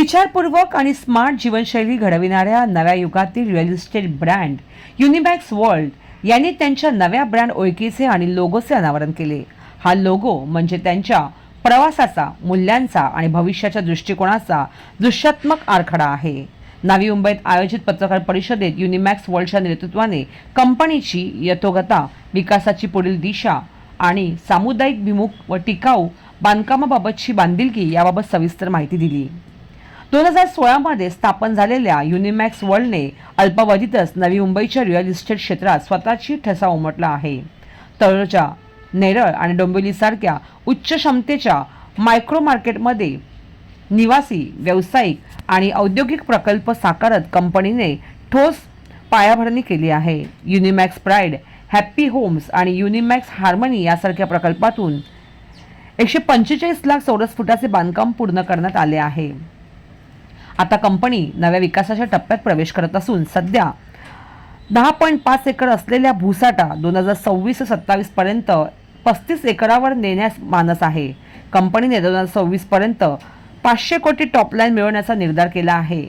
विचारपूर्वक आणि स्मार्ट जीवनशैली घडविणाऱ्या नव्या युगातील रिअल इस्टेट ब्रँड युनिमॅक्स वर्ल्ड यांनी त्यांच्या नव्या ब्रँड ओळखीचे आणि लोगोचे अनावरण केले। हा लोगो म्हणजे त्यांच्या प्रवासाचा, मूल्यांचा आणि भविष्याच्या दृष्टिकोनाचा दृश्यात्मक आराखडा आहे। नवी मुंबईत आयोजित पत्रकार परिषदेत युनिमॅक्स वर्ल्डच्या नेतृत्वाने कंपनीची यथोगता विकासाची पुढील दिशा आणि सामुदायिक भिमुख व टिकाऊ बांधकामाबाबतची बांधिलकी याबाबत सविस्तर माहिती दिली। 2016 मध्ये स्थापन झालेल्या युनिमॅक्स वर्ल्डने अल्पावधीतच नवी मुंबईच्या रिअल इस्टेट क्षेत्रात स्वतःची ठसा उमटला आहे। तळोजा, नेरळ आणि डोंबिवलीसारख्या उच्च क्षमतेच्या मायक्रो मार्केटमध्ये निवासी, व्यावसायिक आणि औद्योगिक प्रकल्प साकारत कंपनीने ठोस पायाभरणी केली आहे। युनिमॅक्स प्राइड, हॅपी होम्स आणि युनिमॅक्स हार्मनी यासारख्या प्रकल्पातून 145 लाख चौरस फुटाचे बांधकाम पूर्ण करण्यात आले आहे। आता कंपनी नव्या विकासाच्या टप्प्यात प्रवेश करत असून सध्या 10.5 एकर असलेल्या भूसाठा 2026-27 पर्यंत 35 एकरावर नेण्यास मानस आहे। कंपनीने 2026 पर्यंत 500 कोटी टॉपलाईन मिळवण्याचा निर्धार केला आहे।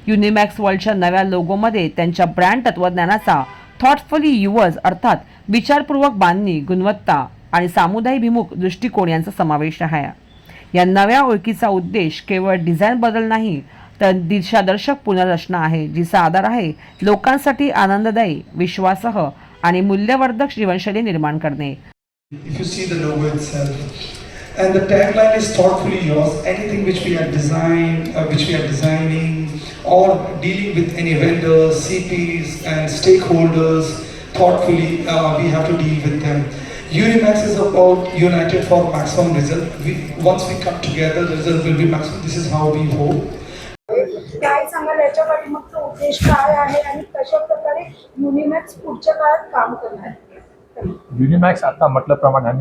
युनिमॅक्स वर्ल्डच्या नव्या लोगोमध्ये त्यांच्या ब्रँड तत्वज्ञानाचा थॉटफुली युवर्स अर्थात विचारपूर्वक बांधणी, गुणवत्ता आणि सामुदायिक दृष्टिकोन यांचा समावेश आहे। या नव्या ओळखीचा उद्देश केवळ डिझाइन बदल नाही तर दिशादर्शक पुनर्रचना आहे, जिचा आधार आहे लोकांसाठी आनंददायी, विश्वासार्ह आणि मूल्यवर्धक जीवनशैली निर्माण करणे। If you see the logo itself, and the tagline is thoughtfully yours. Anything which we are designing, or dealing with any vendors, CPs, and stakeholders, thoughtfully we have to deal with them. Unimax is about united for maximum result. Once we come together, the result will be maximum. This is how we hope. काय सांगाल याच्या पाठीमागचा उद्देश काय आहे आणि कशा प्रकारे युनिमॅक्स पुढच्या काळात काम करणार आहे? युनिमॅक्स आता म्हटल्याप्रमाणे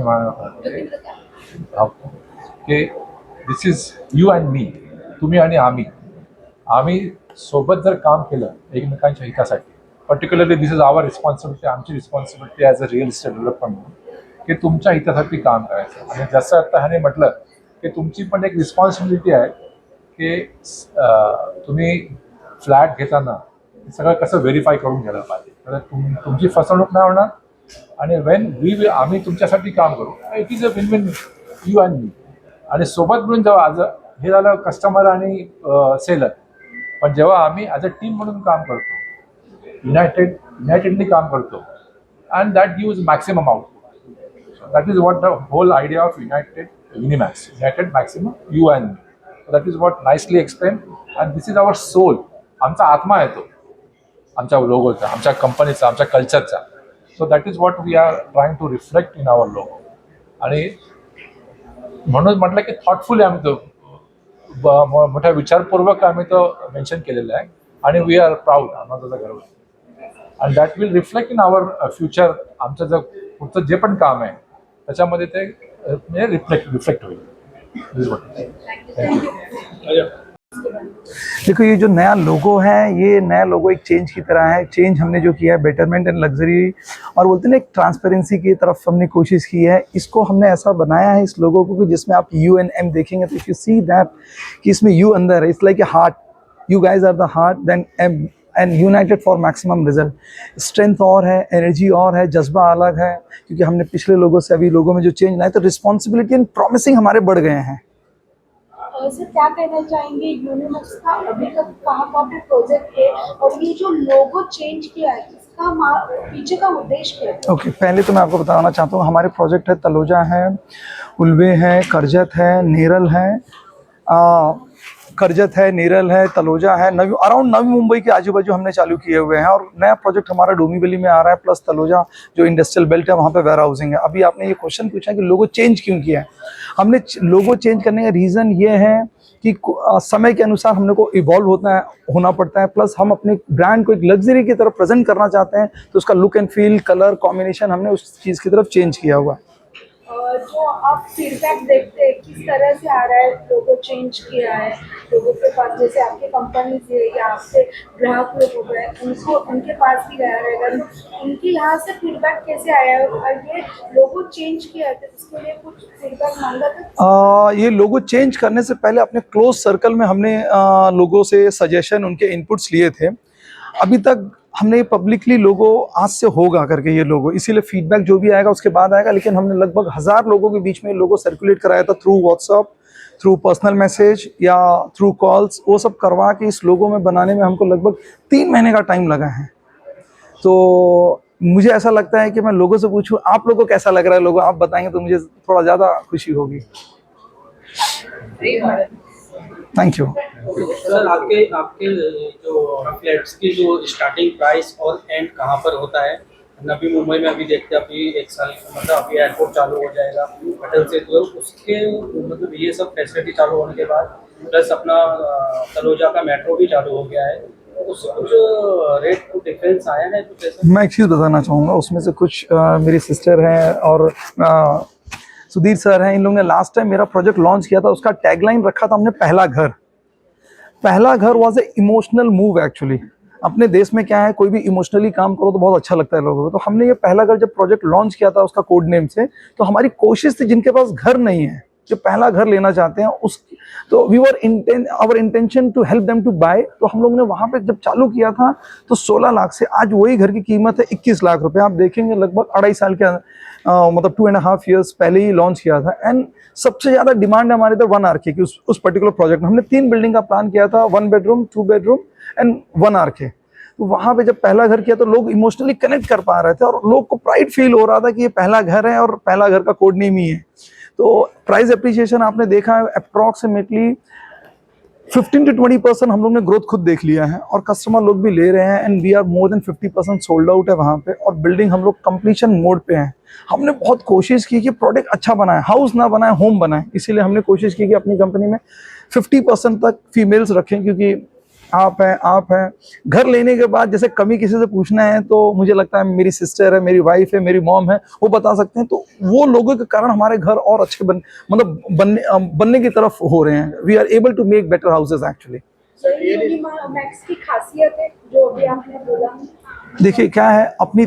की this is you and me, तुम्ही आणि आम्ही सोबत जर काम केलं एकमेकांच्या हितासाठी, particularly this is our responsibility, आमची responsibility as a real estate developer म्हणून की तुमच्या हितासाठी काम करायचं। आणि जसं आता ह्याने म्हटलं की तुमची पण एक रिस्पॉन्सिबिलिटी आहे की तुम्ही फ्लॅट घेताना सगळं कसं व्हेरीफाय करून घ्यायला पाहिजे, तर तुमची फसवणूक नाही होणार। आणि आम्ही तुमच्यासाठी काम करू, it is a win win you and me. आणि सोबत मिळून जेव्हा आज हे झालं कस्टमर आणि सेलर, पण जेव्हा आम्ही ॲज अ टीम म्हणून काम करतो, युनायटेडली काम करतो, and that gives maximum output. That is what the whole idea of Unimax, united maximum you and me. That is what nicely explain, and this is our soul. आमचा आत्मा आहे तो, आमच्या लोगोचा, आमच्या कंपनीचा, आमच्या कल्चरचा. So that is what we are trying to reflect in our logo. आणि म्हणून म्हटलं की थॉटफुली आम्ही तो मोठ्या विचारपूर्वक आम्ही तो मेन्शन केलेला आहे. आणि वी आर प्राऊड, आम्हाला त्याचा गर्व आहे. And that will reflect in our future. आमचं जर पुढचं जे पण काम आहे त्याच्यामध्ये ते म्हणजे रिफ्लेक्ट होईल. देखो, ये जो नया लोगो है, ये नया लोगो एक चेंज की तरह है। चेंज हमने जो किया है बेटरमेंट एंड लग्जरी, और बोलते हैं ना एक ट्रांसपेरेंसी की तरफ हमने कोशिश की है। इसको हमने ऐसा बनाया है इस लोगो को कि जिसमें आप यू एंड एम देखेंगे तो इफ यू सी दैट कि इसमें यू अंदर है, it's like a heart, you guys are the heart, then M and united for maximum result. Strength और है, एनर्जी और है, जज्बा अलग है, क्योंकि हमने पिछले लोगों से अभी लोगों में जो चेंज लाए तो रिस्पॉन्सिबिलिटी एंड प्रॉमिसिंग हमारे बढ़ गए हैं। सर, क्या कहना चाहेंगे यूनिमैक्स का अभी तक कहाँ पे प्रोजेक्ट है और ये जो लोगो चेंज किया है इसका पीछे का उद्देश्य क्या है? ओके, पहले तो मैं आपको बताना चाहता हूँ हमारे प्रोजेक्ट है तलोजा है, उल्वे है, करजत है, नेरल है, करजत है, नेरल है, तलोजा है, अराउंड नवी मुंबई के आजू बाजू हमने चालू किए हुए हैं। और नया प्रोजेक्ट हमारा डोंबिवली में आ रहा है, प्लस तलोजा जो इंडस्ट्रियल बेल्ट है वहाँ पे वेयर हाउसिंग है। अभी आपने ये क्वेश्चन पूछा कि लोगो चेंज क्यों किया है। हमने लोगो चेंज करने का रीज़न ये है कि समय के अनुसार हमने को इवॉल्व होना पड़ता है, प्लस हम अपने ब्रांड को एक लग्जरी की तरफ प्रेजेंट करना चाहते हैं, तो उसका look and feel, colour combination हमने उस चीज़ की तरफ चेंज किया हुआ है। जो आप फीडबैक देखते हैं किस तरह से आ रहा है, लोगो चेंज किया है लोगों के पास, जैसे आपके कंपनी से या आपसे ग्राहक लोग हो गए उनको उनके पास भी गया रहेगा, उनके यहाँ से फीडबैक कैसे आया है और ये लोगो चेंज किया है तो उसके लिए कुछ फीडबैक मांगा था? ये लोगो चेंज करने से पहले अपने क्लोज सर्कल में हमने लोगों से सजेशन उनके इनपुट्स लिए थे। अभी तक हमने पब्लिकली लोगो आज से होगा करके ये लोगो, इसीलिए फीडबैक जो भी आएगा उसके बाद आएगा, लेकिन हमने लगभग 1000 लोगों के बीच में लोगो सर्कुलेट कराया था through WhatsApp, through personal message या थ्रू कॉल्स। वो सब करवा के इस लोगो में बनाने में हमको लगभग 3 महीने का टाइम लगा है। तो मुझे ऐसा लगता है कि मैं लोगों से पूछूं आप लोगों को कैसा लग रहा है, लोगों आप बताएंगे तो मुझे थोड़ा ज़्यादा खुशी होगी। Thank you. सर आपके आपके जो फ्लैट्स की जो स्टार्टिंग प्राइस और एंड कहाँ पर होता है? नवी मुंबई में अभी देखते हैं, अभी 1 साल मतलब अभी एयरपोर्ट चालू हो जाएगा अटल से, तो उसके मतलब ये सब फैसिलिटी चालू होने के बाद प्लस अपना तलोजा का मेट्रो भी चालू हो गया है, तो उससे कुछ रेट को डिफरेंस आया है कुछ ऐसा? मैं एक चीज़ बताना चाहूँगा, उसमें से कुछ मेरी सिस्टर हैं और सुधीर सर हैं, इन लोगों ने लास्ट टाइम मेरा प्रोजेक्ट लॉन्च किया था, उसका टैगलाइन रखा था हमने पहला घर। पहला घर was a emotional move actually. अपने देश में क्या है, कोई भी इमोशनली काम करो तो बहुत अच्छा लगता है लोगों को। तो हमने ये पहला घर जब प्रोजेक्ट लॉन्च किया था उसका कोड नेम से, तो हमारी कोशिश थी जिनके पास घर नहीं है, जो पहला घर लेना चाहते हैं उस, तो we were our intention to help them to buy. तो हम लोग ने वहाँ पे जब चालू किया था तो 16 लाख से आज वही घर की कीमत है 21 लाख रुपए। आप देखेंगे लगभग 2.5 साल के मतलब 2.5 ईयर्स पहले ही लॉन्च किया था। एंड सबसे ज़्यादा डिमांड है हमारे इधर 1 RK की। उस पर्टिकुलर प्रोजेक्ट में हमने 3 बिल्डिंग का प्लान किया था, 1 बेडरूम, 2 बेडरूम एंड 1 RK। तो वहाँ पे जब पहला घर किया तो लोग इमोशनली कनेक्ट कर पा रहे थे और लोग को प्राइड फील हो रहा था कि ये पहला घर है और पहला घर का कोड नेम ही है। तो प्राइस एप्रिसिएशन आपने देखा है अप्रॉक्सीमेटली 15 to 20% हम लोग ने ग्रोथ खुद देख लिया है और कस्टमर लोग भी ले रहे हैं। And we are more than 50% sold out है वहाँ पे, और बिल्डिंग हम लोग कंप्लीशन मोड पे हैं। हमने बहुत कोशिश की कि प्रोडक्ट अच्छा बनाए, हाउस ना बनाए होम बनाए, इसीलिए हमने कोशिश की कि अपनी कंपनी में 50% तक फीमेल्स रखें, क्योंकि आप हैं घर लेने के बाद जैसे कमी किसी से पूछना है तो मुझे लगता है मेरी सिस्टर है, मेरी वाइफ है, मेरी मॉम है, वो बता सकते हैं। तो वो लोगों के कारण हमारे घर और अच्छे बनने की तरफ हो रहे हैं। We are able to make better houses actually. Max की खासियत है जो अभी आपने बोला। देखिए क्या है, अपनी